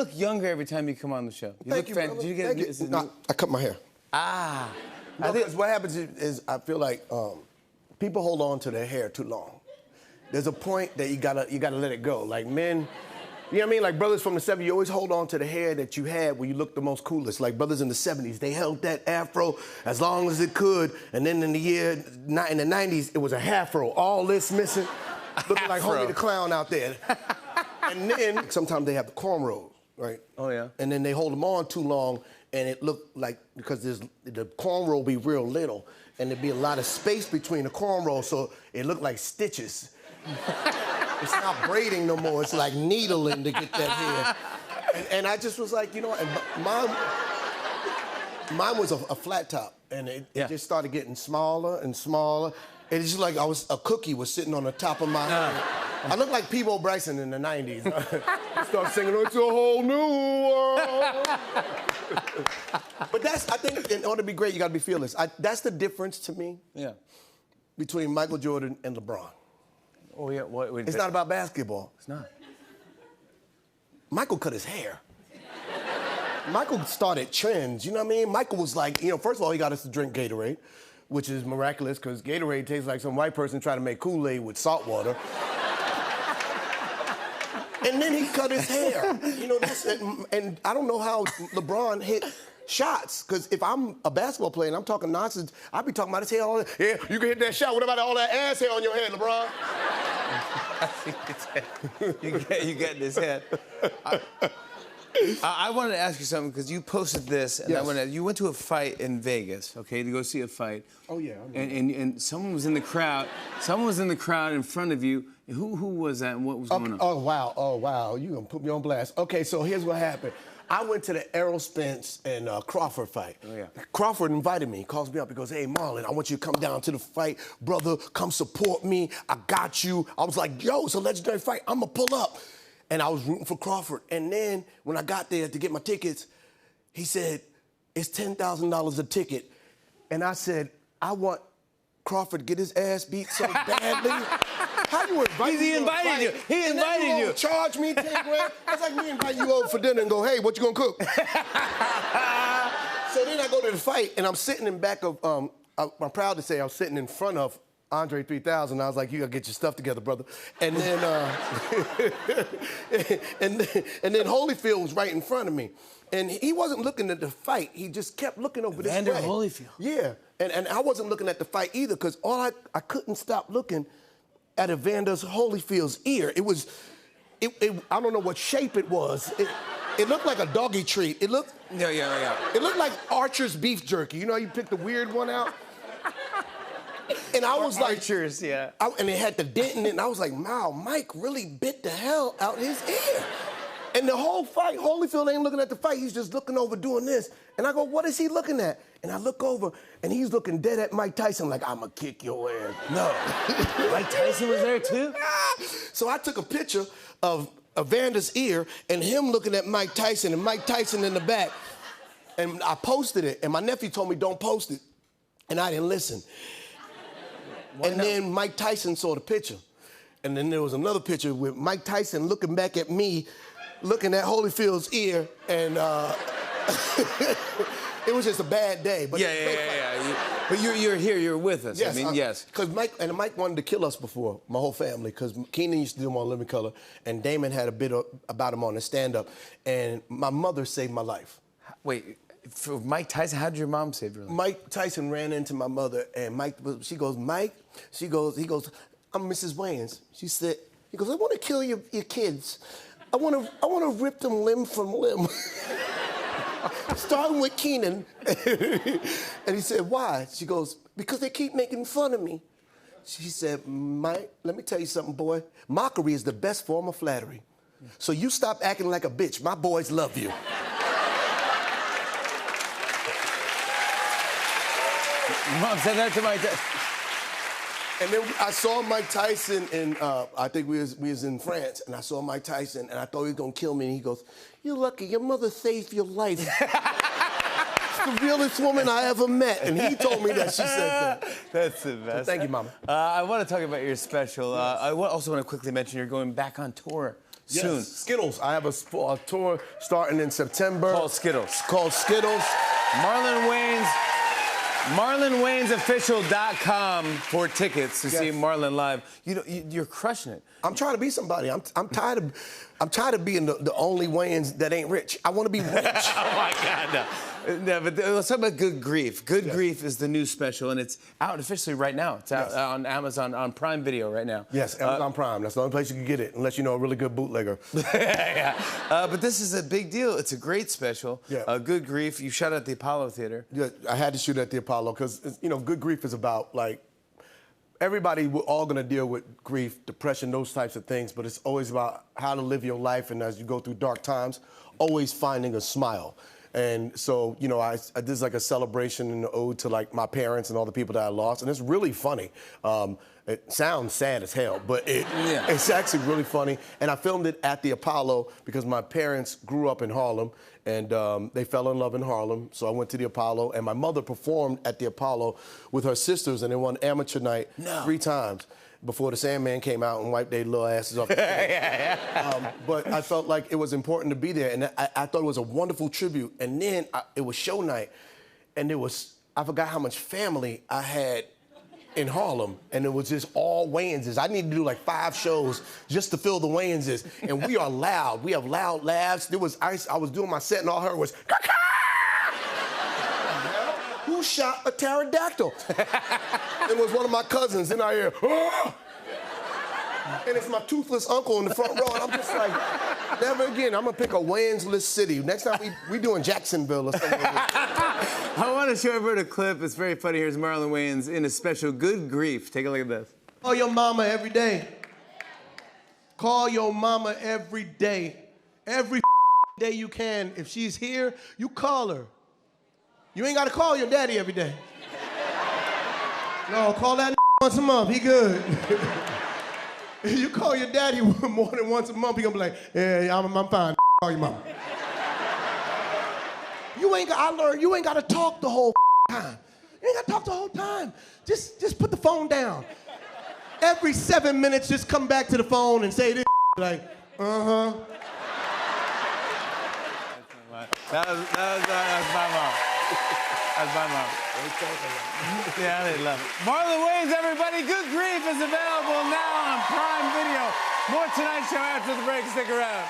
look younger every time you come on the show. You Thank look you, brother. Did you get Thank this? you. No, I cut my hair. Ah. No, because what happens is I feel like people hold on to their hair too long. There's a point that you gotta let it go. Like men, you know what I mean? Like brothers from the 70s, you always hold on to the hair that you had when you looked the most coolest. Like brothers in the 70s, they held that afro as long as it could, and then in the 90s, it was a half-fro, all this missing, looking like Homie the Clown out there. And then sometimes they have the cornrows, right? Oh yeah. And then they hold them on too long, and it looked like, because the cornrow will be real little, and there'd be a lot of space between the cornrows, so it looked like stitches. It's not braiding no more. It's like needling to get that hair. And I just was like, you know, and mine was a flat top, and it just started getting smaller and smaller. And it's just like a cookie was sitting on the top of my head. I looked like Peabo Bryson in the 90s. I started singing, "It's a whole new world." But I think in order to be great, you gotta be fearless. That's the difference to me between Michael Jordan and LeBron. Oh yeah, It's not about basketball. It's not. Michael cut his hair. Michael started trends, you know what I mean? Michael was like, you know, first of all, he got us to drink Gatorade, which is miraculous because Gatorade tastes like some white person trying to make Kool-Aid with salt water. And then he cut his hair. You know, and I don't know how LeBron hit shots, because if I'm a basketball player and I'm talking nonsense, I'd be talking about his hair all the time. Yeah, you can hit that shot. What about all that ass hair on your head, LeBron? you get this head. I wanted to ask you something, because you posted this, and you went to a fight in Vegas, okay, to go see a fight. Oh yeah. And someone was in the crowd. Someone was in the crowd in front of you. Who was that, and what was going on? Oh wow. You gonna put me on blast? Okay, so here's what happened. I went to the Errol Spence and Crawford fight. Oh, yeah. Crawford invited me. He calls me up. He goes, "Hey, Marlon, I want you to come down to the fight. Brother, come support me. I got you." I was like, "Yo, it's a legendary fight. I'm going to pull up." And I was rooting for Crawford. And then when I got there to get my tickets, he said, "It's $10,000 a ticket." And I said, "I want Crawford to get his ass beat so badly." How you invite me? He invited you. He invited you. Charge me 10 grand. That's like me inviting you over for dinner and go, "Hey, what you gonna cook?" So then I go to the fight, and I'm sitting in back of. I'm proud to say I was sitting in front of Andre 3000. I was like, "You gotta get your stuff together, brother." And then, and then Holyfield was right in front of me, and he wasn't looking at the fight. He just kept looking over this way. Evander Holyfield. Yeah, and I wasn't looking at the fight either, because I couldn't stop looking at Evander Holyfield's ear. It was, I don't know what shape it was. It looked like a doggy treat. It looked. Yeah. It looked like Archer's beef jerky. You know, you pick the weird one out. And I was like, Archer's, yeah. And it had the dent in it, and I was like, "Wow, Mike really bit the hell out his ear." And the whole fight, Holyfield ain't looking at the fight. He's just looking over doing this. And I go, "What is he looking at?" And I look over, and he's looking dead at Mike Tyson like, "I'm going to kick your ass." No. Mike Tyson was there, too? So I took a picture of Evander's ear and him looking at Mike Tyson and Mike Tyson in the back. And I posted it, and my nephew told me, "Don't post it." And I didn't listen. Then Mike Tyson saw the picture. And then there was another picture with Mike Tyson looking back at me, looking at Holyfield's ear, and it was just a bad day. But But you're here, you're with us. Yes, I mean, yes. Because Mike wanted to kill us before, my whole family, because Keenan used to do him on Living Color, and Damon had a bit about him on the stand-up, and my mother saved my life. Wait, for Mike Tyson, how did your mom save your life? Mike Tyson ran into my mother, and she goes, "Mike," he goes, "I'm Mrs. Wayans." He goes, "I want to kill your kids. I want to rip them limb from limb." Starting with Keenan. And he said, "Why?" She goes, "Because they keep making fun of me." She said, "Mike, let me tell you something, boy. Mockery is the best form of flattery. So you stop acting like a bitch. My boys love you." Mom said that to Mike Tyson. And then I saw Mike Tyson, and I think we was in France, and I saw Mike Tyson, and I thought he was gonna kill me, and he goes, "You're lucky, your mother saved your life." She's the realest woman I ever met, and he told me that she said that. That's the best. So thank you, Mama. I want to talk about your special. I also want to quickly mention you're going back on tour soon. Skittles. I have a tour starting in September. Called Skittles. It's called Skittles. Marlon Wayans. MarlonWaynesOfficial.com for tickets to see Marlon live. You're crushing it. I'm trying to be somebody. I'm tired of being the only Wayans that ain't rich. I want to be rich. Oh my God, no. No, but let's talk about Good Grief. Good Grief is the new special, and it's out officially right now. It's out on Amazon, on Prime Video right now. Yes, Amazon Prime. That's the only place you can get it, unless you know a really good bootlegger. But this is a big deal. It's a great special. Yeah. Good Grief. You shot at the Apollo Theater. Yeah, I had to shoot at the Apollo because, Good Grief is about, like, everybody, we're all gonna deal with grief, depression, those types of things, but it's always about how to live your life, and as you go through dark times, always finding a smile. And so, I this is like a celebration and an ode to, like, my parents and all the people that I lost, and it's really funny. It sounds sad as hell, but it's actually really funny. And I filmed it at the Apollo because my parents grew up in Harlem, and they fell in love in Harlem. So I went to the Apollo, and my mother performed at the Apollo with her sisters, and they won amateur night 3 times before the Sandman came out and wiped their little asses off the but I felt like it was important to be there, and I thought it was a wonderful tribute. And then it was show night, and I forgot how much family I had in Harlem, and it was just all Wayanses. I needed to do like 5 shows just to fill the Wayanses, and we are loud. We have loud laughs. I was doing my set, and all I heard was, "Caw-caw!" Who shot a pterodactyl? It was one of my cousins, and I hear, "Ah!" And it's my toothless uncle in the front row, and I'm just like, never again. I'm gonna pick a Wayans-less city. Next time we doing Jacksonville or something. I want to show everyone a clip. It's very funny. Here's Marlon Wayans in a special Good Grief. Take a look at this. Call your mama every day. Call your mama every day. Every day you can. If she's here, you call her. You ain't gotta call your daddy every day. No, call that once a month. He good. You call your daddy more than once a month, he gonna be like, yeah, I'm fine. Call your mama. I learned you ain't gotta talk the whole time. You ain't gotta talk the whole time. Just put the phone down. Every 7 minutes, just come back to the phone and say this, like, uh-huh. That's my mom. That's my mom. Yeah, they love it. Marlon Wayans, everybody. Good Grief is available now on Prime Video. More Tonight Show after the break. Stick around.